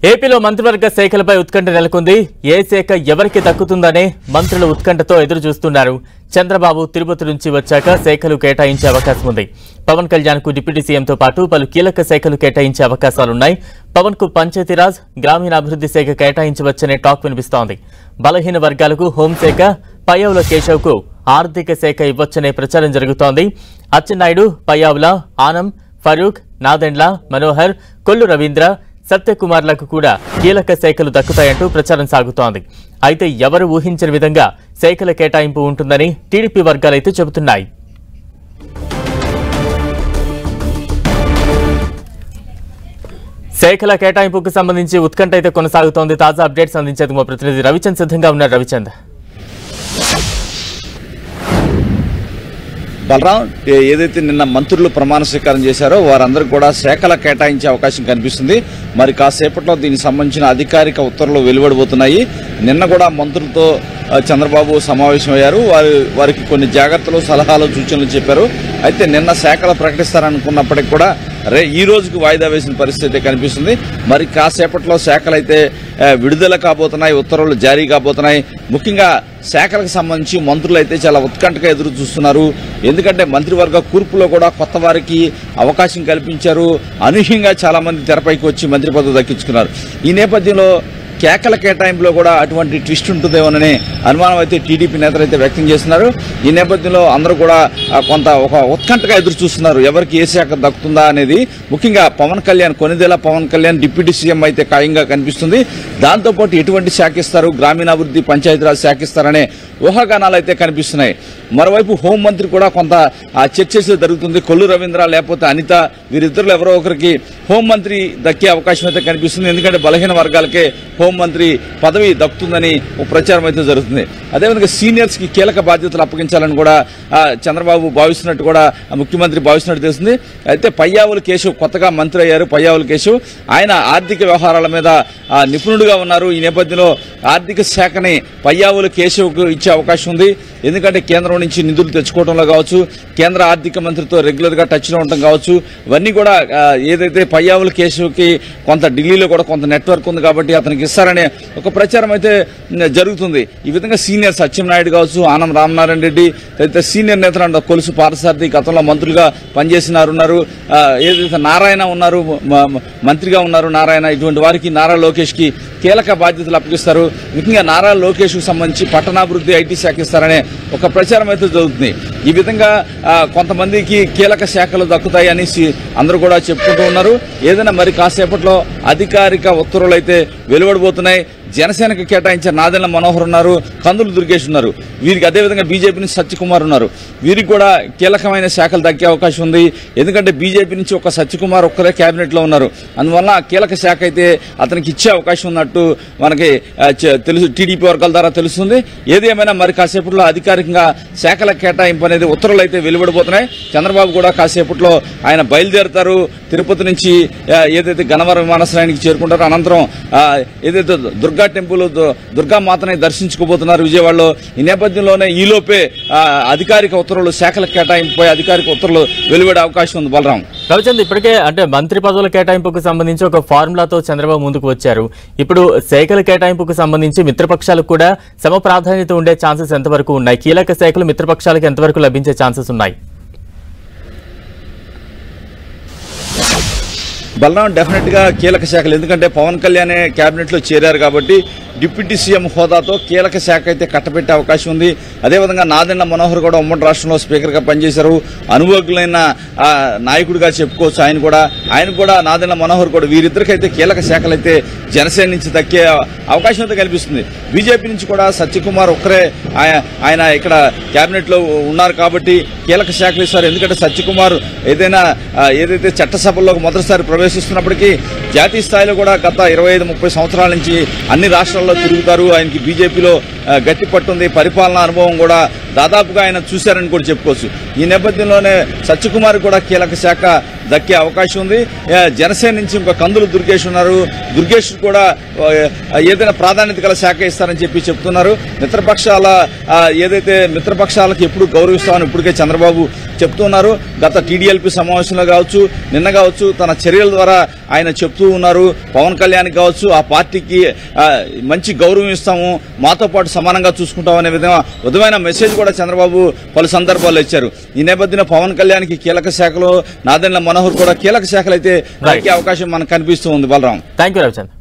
ఏపీలో మంత్రివర్గ శాఖలపై ఉత్కంఠ నెలకొంది. ఏ శాఖ ఎవరికి దక్కుతుందనే మంత్రులు ఉత్కంఠతో ఎదురు చూస్తున్నారు. చంద్రబాబు తిరుపతి నుంచి వచ్చాక శాఖలు కేటాయించే అవకాశం ఉంది. పవన్ కళ్యాణ్ కు డిప్యూటీ సీఎంతో పాటు పలు కీలక శాఖలు కేటాయించే అవకాశాలున్నాయి. పవన్ కు పంచాయతీరాజ్, గ్రామీణాభివృద్ధి శాఖ కేటాయించవచ్చనే టాక్ వినిపిస్తోంది. బలహీన వర్గాలకు హోంశాఖ, పయ్యావుల కేశవ్ కు ఆర్థిక శాఖ ఇవ్వచ్చనే ప్రచారం జరుగుతోంది. అచ్చెన్నాయుడు, పయ్యావుల, ఆనం, ఫరూక్, నాదెండ్ల, మనోహర్, కొల్లు రవీంద్ర, సత్యకుమార్లకు కూడా కీలక శాఖలు దక్కుతాయంటూ ప్రచారం సాగుతోంది. అయితే ఎవరు ఊహించని విధంగా శాఖల కేటాయింపు ఉంటుందని టీడీపీ వర్గాలైతే చెబుతున్నాయి. శాఖల కేటాయింపుకు సంబంధించి ఉత్కంఠ అయితే కొనసాగుతోంది. తాజా అప్డేట్స్ అందించేందుకు మా ప్రతినిధి రవిచంద్ సిద్ధంగా ఉన్నారు. రవిచంద్, బలరాం, ఏదైతే నిన్న మంత్రులు ప్రమాణ స్వీకారం చేశారో వారందరూ కూడా శాఖల కేటాయించే అవకాశం కనిపిస్తుంది. మరి కాసేపట్లో దీనికి సంబంధించిన అధికారిక ఉత్తర్వులు వెలువడబోతున్నాయి. నిన్న కూడా మంత్రులతో చంద్రబాబు సమావేశమయ్యారు. వారికి కొన్ని జాగ్రత్తలు, సలహాలు, సూచనలు చెప్పారు. అయితే నిన్న శాఖలు ప్రకటిస్తారనుకున్నప్పటికీ కూడా ఈ రోజుకు వాయిదా వేసిన పరిస్థితి కనిపిస్తుంది. మరి కాసేపట్లో శాఖలు అయితే విడుదల కాబోతున్నాయి, ఉత్తర్వులు జారీ కాబోతున్నాయి. ముఖ్యంగా శాఖలకు సంబంధించి మంత్రులు అయితే చాలా ఉత్కంఠగా ఎదురు చూస్తున్నారు. ఎందుకంటే మంత్రివర్గ కూర్పులో కూడా కొత్త వారికి అవకాశం కల్పించారు. అనూహ్యంగా చాలా మంది తెరపైకి వచ్చి మంత్రి పదవి దక్కించుకున్నారు. ఈ నేపథ్యంలో కేకల కేటాయింపులో కూడా అటువంటి ట్విస్ట్ ఉంటుందేమోననే అనుమానం అయితే టీడీపీ నేతలు అయితే వ్యక్తం చేస్తున్నారు. ఈ నేపథ్యంలో అందరూ కూడా ఒక ఉత్కంఠగా ఎదురు చూస్తున్నారు, ఎవరికి ఏ శాఖ దక్కుతుందా అనేది. ముఖ్యంగా కొనిదెల పవన్ కళ్యాణ్ డిప్యూటీ సీఎం అయితే ఖాయంగా కనిపిస్తుంది. దాంతోపాటు ఎటువంటి శాఖ ఇస్తారు, గ్రామీణాభివృద్ధి, పంచాయతీరాజ్ శాఖ ఇస్తారనే ఊహాగానాలు అయితే కనిపిస్తున్నాయి. మరోవైపు హోంమంత్రి కూడా కొంత చర్చ జరుగుతుంది. కొల్లు రవీంద్ర లేకపోతే అనిత, వీరిద్దరు ఎవరో ఒకరికి హోంమంత్రి దక్కే అవకాశం అయితే కనిపిస్తుంది. ఎందుకంటే బలహీన వర్గాలకే హోంమంత్రి పదవి దక్కుతుందని ప్రచారం అయితే జరుగుతుంది. అదేవిధంగా సీనియర్స్ కి కీలక బాధ్యతలు అప్పగించాలని కూడా చంద్రబాబు భావిస్తున్నట్టు కూడా ముఖ్యమంత్రి భావిస్తున్నట్టు తెలిసింది. అయితే పయ్యావుల కేశవ్ కొత్తగా మంత్రి అయ్యారు. పయ్యావుల కేశవ్ ఆయన ఆర్థిక వ్యవహారాల మీద నిపుణుడిగా ఉన్నారు. ఈ నేపథ్యంలో ఆర్థిక శాఖని పయ్యావుల కేశవ్కు ఇచ్చే అవకాశం ఉంది. ఎందుకంటే కేంద్రం నుంచి నిధులు తెచ్చుకోవడంలో కావచ్చు, కేంద్ర ఆర్థిక మంత్రితో రెగ్యులర్ గా టచ్ లో ఉండటం కావచ్చు, ఇవన్నీ కూడా ఏదైతే పయ్యావుల కేశవ్కి కొంత ఢిల్లీలో కూడా కొంత నెట్వర్క్ ఉంది కాబట్టి అతనికి ఇస్తారనే ఒక ప్రచారం అయితే జరుగుతుంది. ఈ విధంగా సీనియర్స్ అచ్చెన్నాయుడు కావచ్చు, ఆనం రామనారాయణ రెడ్డి తదితర సీనియర్ నేతలు కొలుసు పార్థసారథి గతంలో మంత్రులుగా పనిచేసినారు. ఏదైతే నారాయణ ఉన్నారు, మంత్రిగా ఉన్నారు నారాయణ. ఇటువంటి వారికి నారా లోకేష్ కి కీలక బాధ్యతలు అప్పగిస్తారు. ముఖ్యంగా నారా లోకేష్ కు సంబంధించి పట్టణాభివృద్ధి, ఐటీ శాఖ ఇస్తారనే ఒక ప్రచారం అయితే జరుగుతుంది. ఈ విధంగా కొంతమందికి కీలక శాఖలు దక్కుతాయి అనేసి అందరూ కూడా చెప్పుకుంటూ ఉన్నారు. ఏదైనా మరి కాసేపట్లో అధికారిక ఉత్తర్వులు అయితే వెలువడబోతున్నాయి. జనసేనకు కేటాయించే నాదెండ్ల మనోహర్ ఉన్నారు, కందులు దుర్గేష్ ఉన్నారు. వీరికి అదేవిధంగా బీజేపీ నుంచి సత్యకుమార్ ఉన్నారు. వీరికి కూడా కీలకమైన శాఖలు దక్కే అవకాశం ఉంది. ఎందుకంటే బీజేపీ నుంచి ఒక సత్యకుమార్ ఒక్కరే కేబినెట్ లో ఉన్నారు. అందువల్ల కీలక శాఖ అయితే అతనికి ఇచ్చే అవకాశం ఉన్నట్టు మనకి తెలుసు, టీడీపీ వర్గాల ద్వారా తెలుస్తుంది. ఏది ఏమైనా మరి కాసేపట్లో అధికారికంగా శాఖల కేటాయింపు అనేది ఉత్తర్వులు అయితే వెలువడబోతున్నాయి. చంద్రబాబు కూడా కాసేపట్లో ఆయన బయలుదేరుతారు. తిరుపతి నుంచి ఏదైతే గన్నవరం విమానాశ్రయానికి చేరుకుంటారో అనంతరం ఏదైతే దుర్గా టెంపుల్, దుర్గామాతని దర్శించుకోబోతున్నారు విజయవాడలో. ఈ నేపథ్యంలోనే ఈలోపే అధికారిక ఉత్తర్వులు, శాఖల కేటాయింపుపై అధికారిక ఉత్తర్వులు వెలువడే అవకాశం ఉంది. బలరాం, రవిచంద్, ఇప్పటికే అంటే మంత్రి పదవుల కేటాయింపుకు సంబంధించి ఒక ఫార్ములాతో చంద్రబాబు ముందుకు వచ్చారు. ఇప్పుడు శాఖల కేటాయింపుకు సంబంధించి మిత్రపక్షాలకు కూడా సమ ప్రాధాన్యత ఉండే ఛాన్సెస్ ఎంతవరకు ఉన్నాయి? కీలక శాఖలు మిత్రపక్షాలకు ఎంతవరకు లభించే ఛాన్సెస్ ఉన్నాయి? బలరాం, డెఫినెట్ గా కీలక శాఖలు, ఎందుకంటే పవన్ కళ్యాణ్ కేబినెట్ లో చేరారు కాబట్టి డిప్యూటీ సీఎం హోదాతో కీలక శాఖ అయితే కట్టబెట్టే అవకాశం ఉంది. అదేవిధంగా నాదెండ్ల మనోహర్ కూడా ఉమ్మడి రాష్ట్రంలో స్పీకర్ గా పనిచేశారు. అనుభవజ్ఞులైన నాయకుడిగా చెప్పుకోవచ్చు. ఆయన కూడా నాదెండ్ల మనోహర్ కూడా, వీరిద్దరికైతే కీలక శాఖలు అయితే జనసేన నుంచి దక్కే అవకాశం అయితే కనిపిస్తుంది. బీజేపీ నుంచి కూడా సత్యకుమార్ ఒక్కరే ఆయన ఇక్కడ కేబినెట్ లో ఉన్నారు కాబట్టి కీలక శాఖలు ఇస్తారు. ఎందుకంటే సత్యకుమార్ ఏదైతే చట్టసభల్లోకి మొదటిసారి ప్రవేశిస్తున్నప్పటికీ జాతీయ స్థాయిలో కూడా గత 25-30 సంవత్సరాల నుంచి అన్ని రాష్ట్రాల్లో తిరుగుతారు. ఆయనకి బీజేపీలో గట్టి పట్టుంది. పరిపాలనా అనుభవం కూడా దాదాపుగా ఆయన చూశారని కూడా చెప్పుకోవచ్చు. ఈ నేపథ్యంలోనే సత్యకుమార్ కూడా కీలక శాఖ దక్కే అవకాశం ఉంది. జనసేన నుంచి ఇంకా కందులు దుర్గేష్ ఉన్నారు. దుర్గేష్ కూడా ఏదైనా ప్రాధాన్యత గల శాఖ ఇస్తారని చెప్తున్నారు. మిత్రపక్షాలకు ఎప్పుడు గౌరవిస్తామని ఇప్పటికే చంద్రబాబు చెప్తూ ఉన్నారు. గత టీడీఎల్పీ సమావేశంలో కావచ్చు, నిన్న కావచ్చు, తన చర్యల ద్వారా ఆయన చెప్తూ ఉన్నారు. పవన్ కళ్యాణ్ కావచ్చు, ఆ పార్టీకి మంచి గౌరవం ఇస్తాము, మాతో పాటు సమానంగా చూసుకుంటాం అనే విధమైన మెసేజ్ కూడా చంద్రబాబు పలు సందర్భాల్లో ఇచ్చారు. ఈ నేపథ్యంలో పవన్ కళ్యాణ్కి కీలక శాఖలో నాదెండ్ల మనోహర్ కూడా కీలక శాఖలు అయితే అవకాశం మనకు కనిపిస్తూ ఉంది. Balaram, thank you Ravichandra.